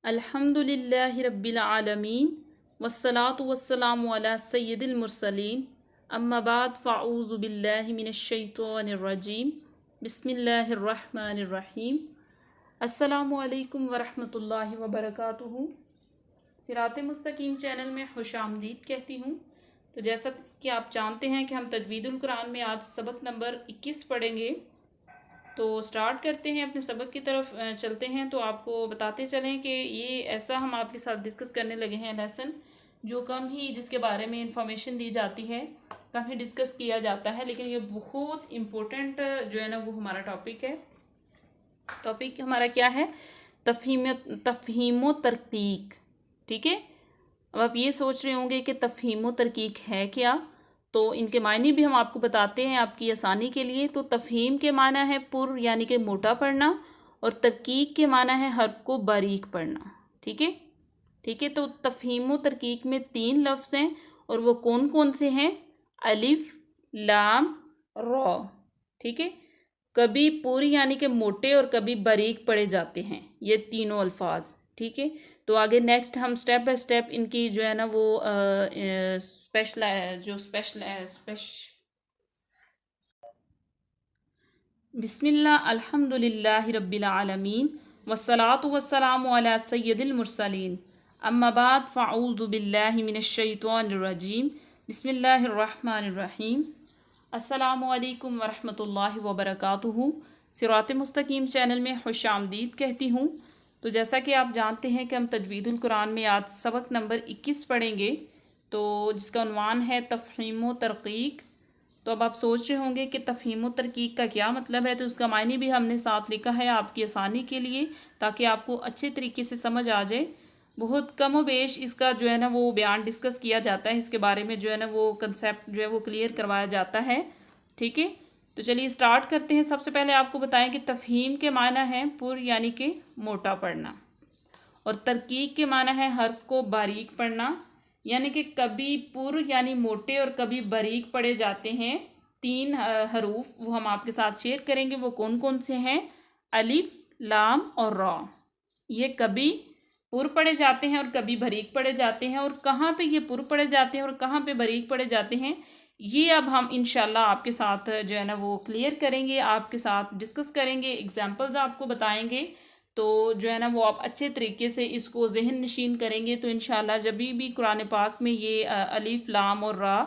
अल्हम्दुलिल्लाहि रब्बिल आलमीन वस्सलातु वस्सलामु अला सय्यिदिल मुरसलीन अम्मा बाद फ़अऊज़ु बिल्लाहि मिनश शैतानिर रजीम बिस्मिल्लाहिर रहमानिर रहीम अस्सलामु अलैकुम वरहमतुल्लाहि वबरकातुहू। सिरात मुस्तकीम चैनल में खुशामदीद कहती हूँ। तो जैसा कि आप जानते हैं कि हम तजवीदुल कुरान में आज सबक नंबर 21 पढ़ेंगे। तो स्टार्ट करते हैं, अपने सबक की तरफ चलते हैं। तो आपको बताते चलें कि ये ऐसा हम आपके साथ डिस्कस करने लगे हैं लेसन जो कम ही जिसके बारे में इंफॉर्मेशन दी जाती है, कम ही डिस्कस किया जाता है, लेकिन ये बहुत इम्पोर्टेंट जो है ना वो हमारा टॉपिक है। टॉपिक हमारा क्या है? तफ़हीम तरकीक। ठीक है, अब आप ये सोच रहे होंगे कि तफ़हीम तरकीक है क्या, तो इनके मायने भी हम आपको बताते हैं आपकी आसानी के लिए। तो तफ़हीम के माना है पुर यानी कि मोटा पढ़ना, और तरकीक के माना है हर्फ को बारीक पढ़ना। ठीक है, ठीक है। तो तफ़हीम तरकीक में 3 लफ्ज़ हैं, और वो कौन कौन से हैं? अलिफ, लाम, रॉ। ठीक है, कभी पूरी यानी कि मोटे और कभी बारीक पढ़े जाते हैं ये तीनों अल्फाज। ठीक है, तो आगे नेक्स्ट हम स्टेप बाय स्टेप इनकी जो है ना वो बिस्मिल्लाह अल्हम्दुलिल्लाहि रब्बिल आलमीन वस्सलातु वस्सलामु अला सय्यिदिल मुरसलीन अम्मा बाद फ़अऊज़ु बिल्लाहि मिनश शैतानिर रजीम बिस्मिल्लाहिर रहमानिर रहीम अस्सलामु अलैकुम वरहमतुल्लाहि वबरकातुहू। सिरात मुस्तकीम चैनल में खुशामदीद कहती हूँ। तो जैसा कि आप जानते हैं कि हम तजवीदुल कुरान में आज सबक नंबर 21 पढ़ेंगे, तो जिसका उन्वान है तफ़हीम तरकीक। तो अब आप सोच रहे होंगे कि तफ़हीम तरकीक का क्या मतलब है, तो उसका मायने भी हमने साथ लिखा है आपकी आसानी के लिए, ताकि आपको अच्छे तरीके से समझ आ जाए। बहुत कम व बेश इसका जो है ना वो बयान डिस्कस किया जाता है, इसके बारे में जो है ना वो कंसेप्ट जो है वो क्लियर करवाया जाता है। ठीक है, तो चलिए स्टार्ट करते हैं। सबसे पहले आपको बताएं कि तफ़हीम के माना है पुर यानी कि मोटा पढ़ना, और तरकीक के माना है हर्फ को बारीक पढ़ना, यानी कि कभी पुर यानी मोटे और कभी बारीक पढ़े जाते हैं। 3 हरूफ वो हम आपके साथ शेयर करेंगे, वो कौन कौन से हैं? अलिफ, लाम और रॉ। ये कभी पुर पढ़े जाते हैं और कभी बारीक पढ़े जाते हैं। और कहाँ पे ये पुर पढ़े जाते हैं और कहाँ पे बारीक पढ़े जाते हैं, ये अब हम इंशाल्लाह आपके साथ जो है ना वो क्लियर करेंगे, आपके साथ डिस्कस करेंगे, एग्जांपल्स आपको बताएंगे। तो जो है ना वो आप अच्छे तरीके से इसको जहन नशीन करेंगे, तो इंशाल्लाह जब भी कुरान पाक में ये अलिफ, लाम और रा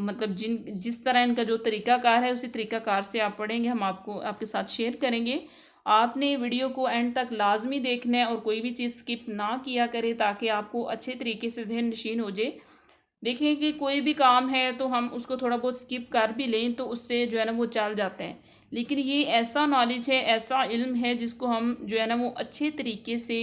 मतलब जिस तरह इनका जो तरीक़ाकार है उसी तरीक़ाकार से आप पढ़ेंगे, हम आपको आपके साथ शेयर करेंगे। आपने वीडियो को एंड तक लाजमी देखना है और कोई भी चीज़ स्किप ना किया करे, ताकि आपको अच्छे तरीके से जहन नशीन हो जाए। देखिए कि कोई भी काम है तो हम उसको थोड़ा बहुत स्किप कर भी लें तो उससे जो है ना वो चल जाते हैं, लेकिन ये ऐसा नॉलेज है, ऐसा इल्म है जिसको हम जो है ना वो अच्छे तरीके से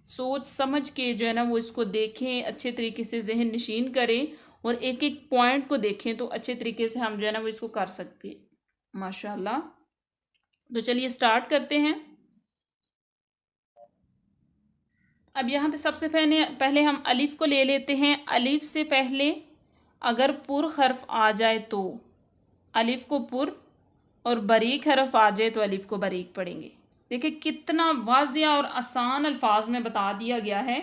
सोच समझ के जो है ना वो इसको देखें, अच्छे तरीके से जहन नशीन करें, और एक एक पॉइंट को देखें तो अच्छे तरीके से हम जो है ना वो इसको कर सकते हैं माशाल्लाह। तो चलिए स्टार्ट करते हैं। अब यहाँ पे सबसे पहले पहले हम अलिफ को ले लेते हैं। अलिफ से पहले अगर पुर हर्फ आ जाए तो अलिफ को पुर, और बारीक हर्फ आ जाए तो अलिफ को बारीक पढ़ेंगे। देखिए कितना वाज़िया और आसान अल्फाज में बता दिया गया है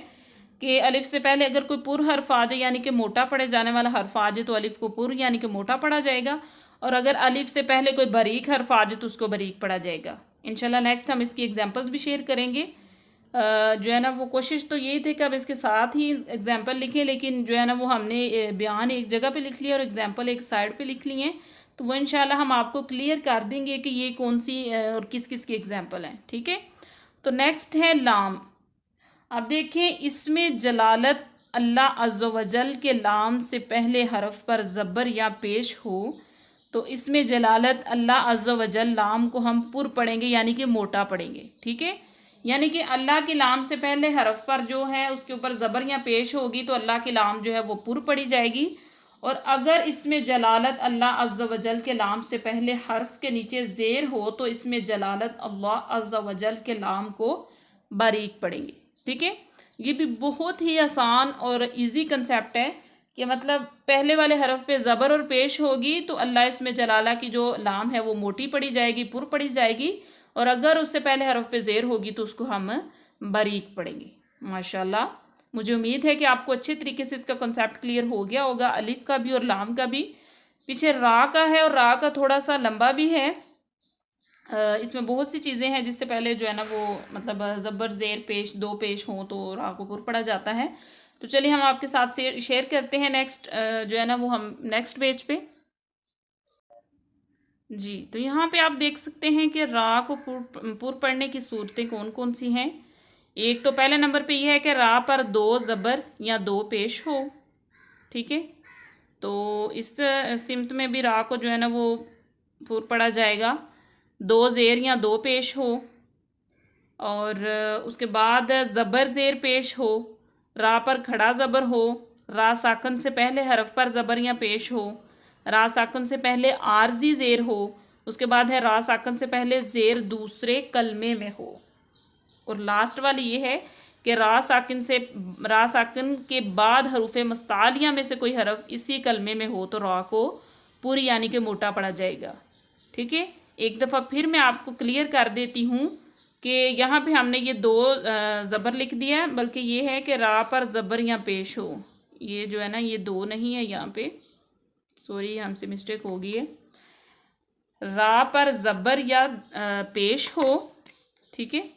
कि अलिफ से पहले अगर कोई पुर हर्फ आ जाए यानी कि मोटा पढ़े जाने वाला हर्फ आ जाए तो अलिफ को पुर यानी कि मोटा पढ़ा जाएगा, और अगर अलिफ से पहले कोई बारीक हर्फ आ जाए तो उसको बारीक पढ़ा जाएगा। इंशाल्लाह नेक्स्ट हम इसकी एग्जांपल्स भी शेयर करेंगे। जो है ना वो कोशिश तो यही थी कि अब इसके साथ ही एग्जांपल लिखें, लेकिन जो है ना वो हमने बयान एक जगह पे लिख लिया और एग्जांपल एक साइड पे लिख लिए हैं, तो वो इंशाल्लाह हम आपको क्लियर कर देंगे कि ये कौन सी और किस किस की एग्जांपल हैं। ठीक है, तो नेक्स्ट है लाम। अब देखें इसमें जलालत अल्लाह अज़्ज़ व जल के लाम से पहले हरफ पर ज़बर या पेश हो, तो इसमें जलालत अल्लाह अज़्ज़ व जल लाम को हम पुर पढ़ेंगे यानी कि मोटा पढ़ेंगे। ठीक है, यानी कि अल्लाह की लाम से पहले हरफ पर जो है उसके ऊपर ज़बर या पेश होगी तो अल्लाह की लाम जो है वो पुर पढ़ी जाएगी। और अगर इसमें जलालत अल्लाह अज़्ज़ व जल के लाम से पहले हर्फ के नीचे ज़ेर हो तो इसमें जलालत अल्लाह अज़्ज़ व जल के लाम को बारीक पढ़ेंगे। ठीक है, ये भी बहुत ही आसान और इजी कंसेप्ट है कि मतलब पहले वाले हरफ पे ज़बर और पेश होगी तो अल्लाह इसमें जलाला की जो लाम है वो मोटी पढ़ी जाएगी, पुर पढ़ी जाएगी, और अगर उससे पहले हरफ पे ज़ेर होगी तो उसको हम बारीक पढ़ेंगे। माशाल्लाह, मुझे उम्मीद है कि आपको अच्छे तरीके से इसका कॉन्सेप्ट क्लियर हो गया होगा, अलिफ का भी और लाम का भी। पीछे रा का है और रा का थोड़ा सा लंबा भी है। इसमें बहुत सी चीज़ें हैं जिससे पहले जो है ना वो मतलब ज़बर ज़ेर पेश दो पेश हों तो रा को पुर पड़ा जाता है। तो चलिए हम आपके साथ शेयर करते हैं नेक्स्ट जो है ना वो हम नेक्स्ट पेज पे। जी, तो यहाँ पे आप देख सकते हैं कि रा को पुर पढ़ने की सूरतें कौन कौन सी हैं। एक तो पहले नंबर पे यह है कि रा पर दो ज़बर या दो पेश हो। ठीक है, तो इस सिमत में भी रा को जो है ना वो पुर पढ़ा जाएगा, दो ज़ेर या दो पेश हो। और उसके बाद ज़बर ज़ेर पेश हो, रा पर खड़ा ज़बर हो, रा साकन से पहले हरफ पर ज़बर या पेश हो, रा साकन से पहले आर्जी ज़ेर हो। उसके बाद है रा साकन से पहले ज़ेर दूसरे कलमे में हो। और लास्ट वाली ये है कि रा साकिन के बाद हरूफ मुस्तालिया में से कोई हरफ इसी कलमे में हो तो रा को पूरी यानी कि मोटा पड़ा जाएगा। ठीक है, एक दफ़ा फिर मैं आपको क्लियर कर देती हूँ कि यहाँ पे हमने ये दो ज़बर लिख दिया है, बल्कि ये है कि रा पर ज़बर या पेश हो। ये जो है ना ये दो नहीं है यहाँ पे, सॉरी हमसे मिस्टेक हो गई है। रा पर ज़बर या पेश हो, ठीक है,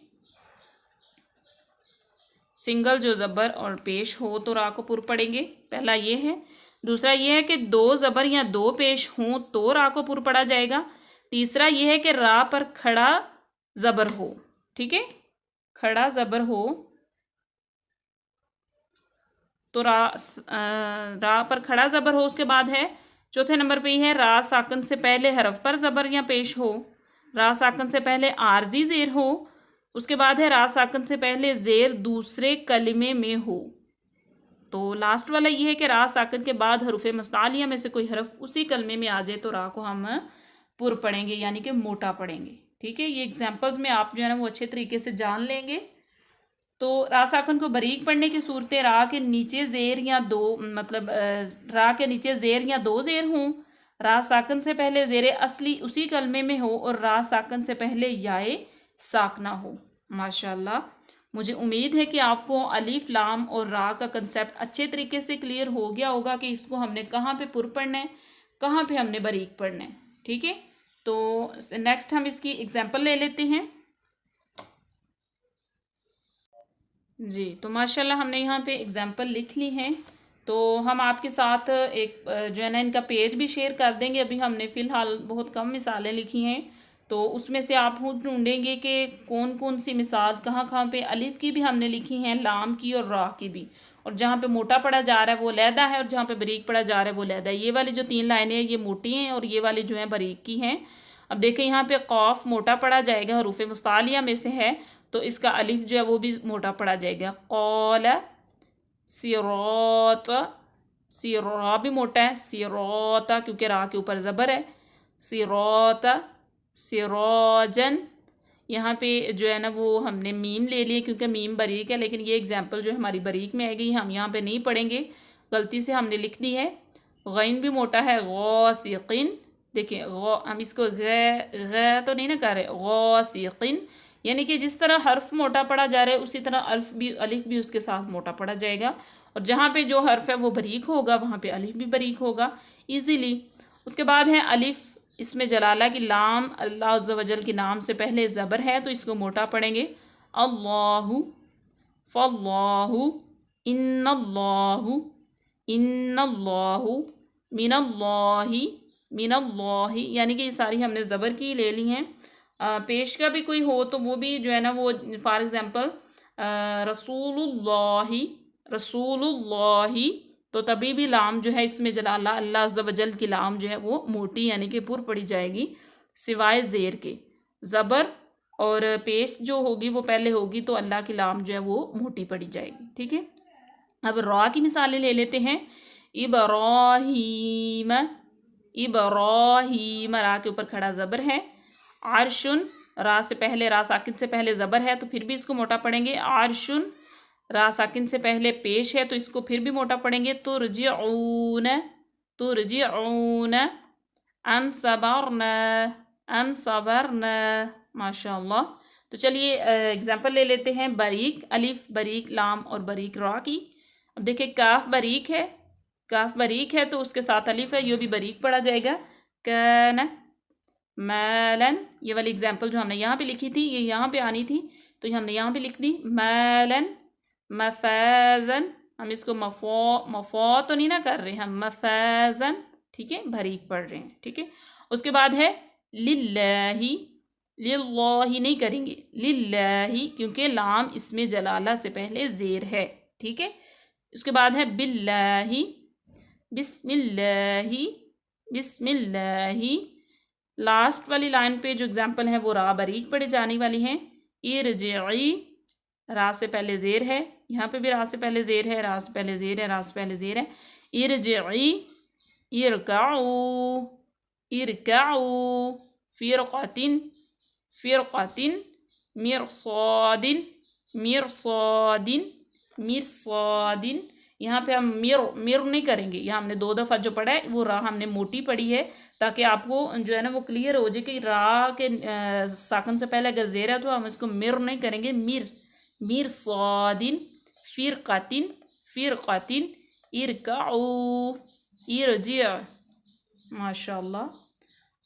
सिंगल जो ज़बर और पेश हो तो रा को पुर पढ़ेंगे, पहला ये है। दूसरा ये है कि दो ज़बर या दो पेश हों तो रा को पुर पढ़ा जाएगा। तीसरा ये है कि रा पर खड़ा ज़बर हो। ठीक है, खड़ा ज़बर हो तो रा पर खड़ा ज़बर हो। उसके बाद है चौथे नंबर पे ये है रा साकन से पहले हरफ पर ज़बर या पेश हो, रा साकन से पहले आर्जी ज़ेर हो। उसके बाद है रा साकन से पहले ज़ेर दूसरे कलिमे में हो। तो लास्ट वाला ये है कि रा साकन के बाद हरूफ मुस्तालिया में से कोई हरफ उसी कलमे में आ जाए तो रा को हम पुर पढ़ेंगे यानी कि मोटा पढ़ेंगे। ठीक है, ये एग्जाम्पल्स में आप जो है ना वो अच्छे तरीके से जान लेंगे। तो रा साकन को बारीक पढ़ने की सूरतें रा के नीचे ज़ेर या दो मतलब रा के नीचे ज़ेर या दो ज़ेर हों, रा साकन से पहले ज़ेर असली उसी कलमे में हो और रा साकन से पहले याए साकना हो। माशाल्लाह, मुझे उम्मीद है कि आपको अलिफ लाम और रा का कंसेप्ट अच्छे तरीके से क्लियर हो गया होगा कि इसको हमने कहाँ पे पुर पढ़ना है, कहाँ पे हमने बारीक पढ़ना है। ठीक है, तो नेक्स्ट हम इसकी एग्जांपल ले लेते हैं। जी, तो माशाल्लाह हमने यहाँ पे एग्जांपल लिख ली हैं। तो हम आपके साथ एक जो है ना इनका पेज भी शेयर कर देंगे। अभी हमने फ़िलहाल बहुत कम मिसालें लिखी हैं, तो उसमें से आप खुद ढूंढेंगे कि कौन कौन सी मिसाल कहाँ कहाँ पे अलिफ की भी हमने लिखी हैं, लाम की और रा की भी। और जहाँ पे मोटा पढ़ा जा रहा है वो लहदा है और जहाँ पे बारीक पढ़ा जा रहा है वो लहदा है। ये वाली जो तीन लाइनें हैं ये मोटी हैं और ये वाली जो है बारीक की हैं। अब देखें यहाँ पे कौफ मोटा पढ़ा जाएगा, हरूफ मुस्तालिया में से है तो इसका अलिफ जो है वो भी मोटा पढ़ा जाएगा। कौल सिरोत, सिरा भी मोटा है, सिरोता क्योंकि रा के ऊपर ज़बर है। सिरोता, सिरोजन, यहाँ पे जो है ना वो हमने मीम ले लिए क्योंकि मीम बारीक है, लेकिन ये एग्जाम्पल जो है हमारी बारीक में आएगी, हम यहाँ पे नहीं पढ़ेंगे, गलती से हमने लिख दी है। गैन भी मोटा है, गौसिकिन, देखिए हम इसको ग तो नहीं ना कर रहे, गौसिकिन, यानी कि जिस तरह हर्फ मोटा पड़ा जा रहा है उसी तरह अलिफ भी उसके साथ मोटा पड़ा जाएगा। और जहाँ पे जो हर्फ है वो बारीक होगा वहाँ पे अलिफ भी बारीक होगा ईज़िली। उसके बाद है अलिफ, इसमें जलाला की लाम, अल्लाह अज़्ज़ा वजल के नाम से पहले ज़बर है तो इसको मोटा पढ़ेंगे। अल्लाहु, फल्लाहु, इन्नल्लाहु, इन्नल्लाहु, मिनल्लाहि, मिनल्लाहि, यानी कि ये सारी हमने ज़बर की ले ली हैं। पेश का भी कोई हो तो वो भी जो है ना वो फॉर एग्ज़ाम्पल रसूलुल्लाहि, रसूलुल्लाहि, तो तभी भी लाम जो है इसमें जलाला अल्लाह अज़्ज़ा वजल की लाम जो है वो मोटी यानी कि पुर पड़ी जाएगी, सिवाय ज़ेर के। ज़बर और पेश जो होगी वो पहले होगी तो अल्लाह की लाम जो है वो मोटी पड़ी जाएगी। ठीक है, अब रा की मिसालें ले लेते हैं। इब्राहीम, इब्राहीम, रा के ऊपर खड़ा ज़बर है। आरशुन, रा से पहले रा साकिन से पहले ज़बर है तो फिर भी इसको मोटा पढ़ेंगे। आरशुन, रा साकिन से पहले पेश है तो इसको फिर भी मोटा पढ़ेंगे। तुरजिऊन, तुरजिऊन, अम सबरना, अम सबरना, माशाअल्लाह। तो चलिए एग्जांपल ले लेते हैं। बरीक अलिफ, बरीक लाम और बरीक रा की। अब देखिए काफ बरीक है, काफ बरीक है तो उसके साथ अलिफ है, ये भी बरीक पढ़ा जाएगा। काना मैलन, ये वाली एग्जांपल जो हमने यहाँ पे लिखी थी ये यहाँ पे आनी थी, तो हमने यहाँ पे लिख दी मैलन। मफैज़न, हम इसको मफो तो नहीं ना कर रहे, हम मफैज़न, ठीक है, बारीक पढ़ रहे हैं, ठीक है। उसके बाद है लिल्लाही, लिल्लाही नहीं करेंगे, लिल्लाही, क्योंकि लाम इसमें जलाला से पहले ज़ेर है, ठीक है। उसके बाद है बिल्लाही, बिस्मिल्लाही, बिस्मिल्लाही। लास्ट वाली लाइन पे जो एग्जाम्पल है वो रा बारीक पढ़े जाने वाली हैं। इरजिई, रा से पहले ज़ेर है, यहाँ पे भी रा से पहले ज़ेर है, रा से पहले ज़ेर है, रा से पहले ज़ेर है। इरजिई, इरकाऊ, इरकाऊ, फ़िरक़तिन, फ़िरक़तिन, मिरसादिन, मिरसादिन, मिरसादिन। यहाँ पे हम मिर नहीं करेंगे, यहाँ हमने 2 दफ़ा जो पढ़ा है वो रा हमने मोटी पढ़ी है, ताकि आपको जो है ना वो क्लियर हो जाए कि रा के साकन से पहले अगर ज़ेर है तो हम इसको मिर नहीं करेंगे, मिर, मिर सादिन, फ़िरक़तिन, फ़िरक़तिन, इरकाऊ, इरजिअ। माशाल्लाह,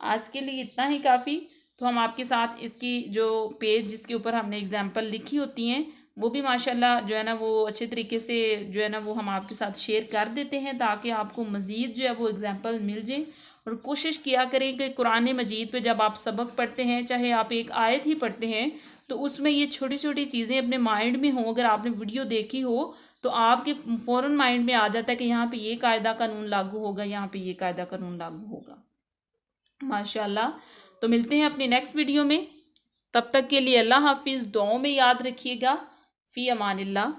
आज के लिए इतना ही काफ़ी। तो हम आपके साथ इसकी जो पेज जिसके ऊपर हमने एग्जाम्पल लिखी होती हैं वो भी माशाल्लाह जो है ना वो अच्छे तरीके से जो है ना वो हम आपके साथ शेयर कर देते हैं, ताकि आपको मज़ीद जो है वो एग्जाम्पल मिल जाए। और कोशिश किया करें कि कुरान मजीद पे जब आप सबक पढ़ते हैं, चाहे आप एक आयत ही पढ़ते हैं, तो उसमें ये छोटी छोटी चीज़ें अपने माइंड में हों। अगर आपने वीडियो देखी हो तो आपके फ़ौरन माइंड में आ जाता है कि यहाँ पे ये कायदा कानून लागू होगा, यहाँ पे ये कायदा कानून लागू होगा। माशाल्लाह। तो मिलते हैं अपनी नेक्स्ट वीडियो में, तब तक के लिए अल्लाह हाफिज़। दुआओं में याद रखिएगा। फ़ी अमानिल्लाह।